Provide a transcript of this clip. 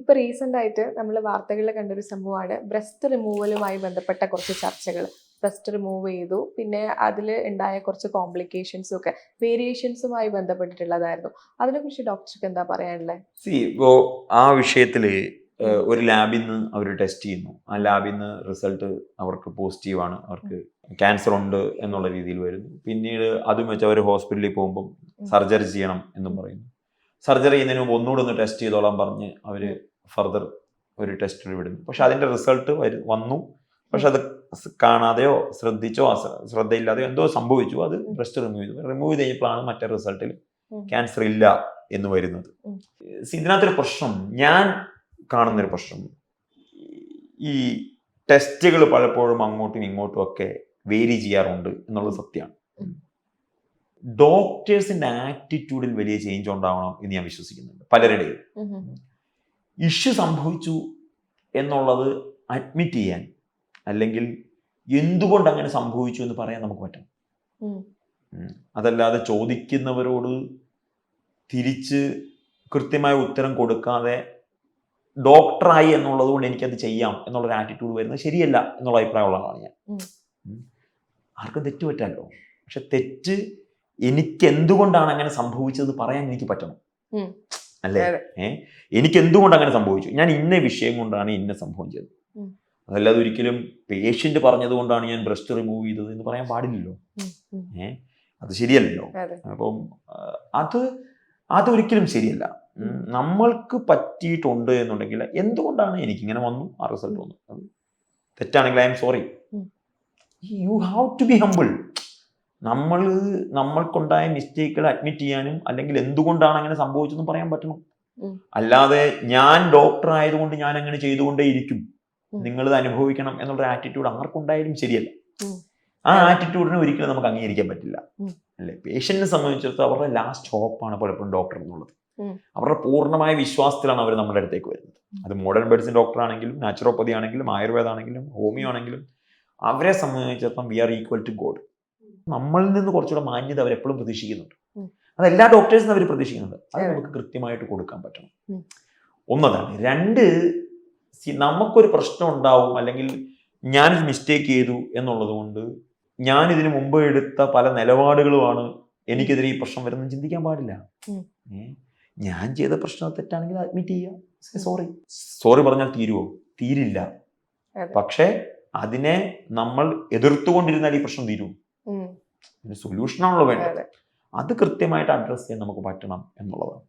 ഇപ്പൊ റീസെന്റ് ആയിട്ട് നമ്മൾ വാർത്തകളിൽ കണ്ടൊരു സംഭവമാണ് ബ്രസ്റ്റ് റിമൂവലുമായി ബന്ധപ്പെട്ട കുറച്ച് ചർച്ചകൾ. ബ്രസ്റ്റ് റിമൂവ് ചെയ്തു, പിന്നെ അതിൽ ഉണ്ടായ കുറച്ച് കോംപ്ലിക്കേഷൻസും ഒക്കെ വേരിയേഷൻസുമായി ബന്ധപ്പെട്ടിട്ടുള്ളതായിരുന്നു. അതിനെക്കുറിച്ച് ഡോക്ടർക്ക് എന്താ പറയാനുള്ളത്? ഇപ്പോ ആ വിഷയത്തില് ഒരു ലാബിൽ നിന്ന് അവർ ടെസ്റ്റ് ചെയ്യുന്നു. ആ ലാബിൽ നിന്ന് റിസൾട്ട് അവർക്ക് പോസിറ്റീവാണ്, അവർക്ക് ക്യാൻസർ ഉണ്ട് എന്നുള്ള രീതിയിൽ വരുന്നു. പിന്നീട് അതും വെച്ച് അവർ ഹോസ്പിറ്റലിൽ പോകുമ്പം സർജറി ചെയ്യണം എന്നും പറയുന്നു. സർജറി ചെയ്യുന്നതിന് മുമ്പ് ഒന്നുകൂടെ ഒന്ന് ടെസ്റ്റ് ചെയ്തോളാൻ പറഞ്ഞ് അവർ ഫർദർ ഒരു ടെസ്റ്റിൽ വിടുന്നു. പക്ഷെ അതിന്റെ റിസൾട്ട് വന്നു. പക്ഷെ അത് കാണാതെയോ ശ്രദ്ധിച്ചോ ശ്രദ്ധയില്ലാതെയോ എന്തോ സംഭവിച്ചു. അത് ബ്രസ്റ്റ് റിമൂവ് ചെയ്തപ്പോഴാണ് മറ്റേ റിസൾട്ടിൽ ക്യാൻസർ ഇല്ല എന്ന് വരുന്നത്. ഇതിനകത്തൊരു പ്രശ്നം, ഞാൻ കാണുന്നൊരു പ്രശ്നം, ഈ ടെസ്റ്റുകൾ പലപ്പോഴും അങ്ങോട്ടും ഇങ്ങോട്ടും ഒക്കെ വേരി ചെയ്യാറുണ്ട് എന്നുള്ളത് സത്യമാണ്. ഡോക്ടേഴ്സിന്റെ ആറ്റിറ്റ്യൂഡിൽ വലിയ ചേഞ്ച് ഉണ്ടാവണം എന്ന് ഞാൻ വിശ്വസിക്കുന്നുണ്ട്. പലരുടെയും ഇഷ്യൂ സംഭവിച്ചു എന്നുള്ളത് അഡ്മിറ്റ് ചെയ്യാൻ, അല്ലെങ്കിൽ എന്തുകൊണ്ട് അങ്ങനെ സംഭവിച്ചു എന്ന് പറയാൻ നമുക്ക് പറ്റണം. അതല്ലാതെ ചോദിക്കുന്നവരോട് തിരിച്ച് കൃത്യമായ ഉത്തരം കൊടുക്കാതെ ഡോക്ടറായി എന്നുള്ളത് കൊണ്ട് എനിക്കത് ചെയ്യാം എന്നുള്ളൊരു ആറ്റിറ്റ്യൂഡ് വരുന്നത് ശരിയല്ല എന്നുള്ള അഭിപ്രായമുള്ള ആളാണ് ഞാൻ. ആർക്കും തെറ്റ് പറ്റാമല്ലോ, പക്ഷെ തെറ്റ് എനിക്ക് എന്തുകൊണ്ടാണ് അങ്ങനെ സംഭവിച്ചത് പറയാൻ എനിക്ക് പറ്റണം, അല്ലേ? എനിക്ക് എന്തുകൊണ്ട് അങ്ങനെ സംഭവിച്ചു, ഞാൻ ഇന്ന വിഷയം കൊണ്ടാണ് ഇന്ന സംഭവം ചെയ്തത്. അതല്ലാതെ ഒരിക്കലും പേഷ്യന്റ് പറഞ്ഞത് കൊണ്ടാണ് ഞാൻ ബ്രസ്റ്റ് റിമൂവ് ചെയ്തത് എന്ന് പറയാൻ പാടില്ലല്ലോ. അത് ശരിയല്ലല്ലോ. അപ്പം അതൊരിക്കലും ശരിയല്ല. നമ്മൾക്ക് പറ്റിയിട്ടുണ്ട് എന്നുണ്ടെങ്കിൽ എന്തുകൊണ്ടാണ് എനിക്കിങ്ങനെ വന്നു, ആ റിസൾട്ട് വന്നു, അത് തെറ്റാണെങ്കിൽ I am sorry. You have to be humble. നമ്മൾക്കുണ്ടായ മിസ്റ്റേക്കുകൾ അഡ്മിറ്റ് ചെയ്യാനും, അല്ലെങ്കിൽ എന്തുകൊണ്ടാണ് അങ്ങനെ സംഭവിച്ചതെന്ന് പറയാൻ പറ്റണം. അല്ലാതെ ഞാൻ ഡോക്ടർ ആയതുകൊണ്ട് ഞാൻ അങ്ങനെ ചെയ്തുകൊണ്ടേയിരിക്കും, നിങ്ങളിത് അനുഭവിക്കണം എന്നുള്ള ആറ്റിറ്റ്യൂഡ് ആർക്കുണ്ടായാലും ശരിയല്ല. ആ ആറ്റിറ്റ്യൂഡിനെ ഒരിക്കലും നമുക്ക് അംഗീകരിക്കാൻ പറ്റില്ല, അല്ലെ? പേഷ്യന്റിനെ സംബന്ധിച്ചിടത്തോളം അവരുടെ ലാസ്റ്റ് ഹോപ്പാണ് പലപ്പോഴും ഡോക്ടർ എന്നുള്ളത്. അവരുടെ പൂർണ്ണമായ വിശ്വാസത്തിലാണ് അവർ നമ്മുടെ അടുത്തേക്ക് വരുന്നത്. അത് മോഡേൺ മെഡിസിൻ ഡോക്ടർ ആണെങ്കിലും, നാച്ചുറോപ്പതി ആണെങ്കിലും, ആയുർവേദ ആണെങ്കിലും, ഹോമിയോ ആണെങ്കിലും, അവരെ സംബന്ധിച്ചിടത്തോളം we are equal to God. നമ്മളിൽ നിന്ന് കുറച്ചുകൂടെ മാന്യത അവരെപ്പോഴും പ്രതീക്ഷിക്കുന്നുണ്ട്. അത് എല്ലാ ഡോക്ടേഴ്സിനും അവർ പ്രതീക്ഷിക്കുന്നുണ്ട്. അത് നമുക്ക് കൃത്യമായിട്ട് കൊടുക്കാൻ പറ്റണം. ഒന്നതാണ്. രണ്ട്, നമുക്കൊരു പ്രശ്നം ഉണ്ടാവും, അല്ലെങ്കിൽ ഞാനൊരു മിസ്റ്റേക്ക് ചെയ്തു എന്നുള്ളത് കൊണ്ട് ഞാൻ ഇതിനു മുമ്പ് എടുത്ത പല നിലപാടുകളുമാണ് എനിക്കെതിരെ ഈ പ്രശ്നം വരുന്നത് ചിന്തിക്കാൻ പാടില്ല. ഞാൻ ചെയ്ത പ്രശ്നം തെറ്റാണെങ്കിൽ അഡ്മിറ്റ് ചെയ്യുക, സോറി പറഞ്ഞാൽ തീരുവോ? തീരില്ല. പക്ഷെ അതിനെ നമ്മൾ എതിർത്തുകൊണ്ടിരുന്നാൽ ഈ പ്രശ്നം തീരും. സൊല്യൂഷനാണല്ലോ വേണ്ടത്. അത് കൃത്യമായിട്ട് അഡ്രസ് ചെയ്യാൻ നമുക്ക് പറ്റണം എന്നുള്ളതാണ്.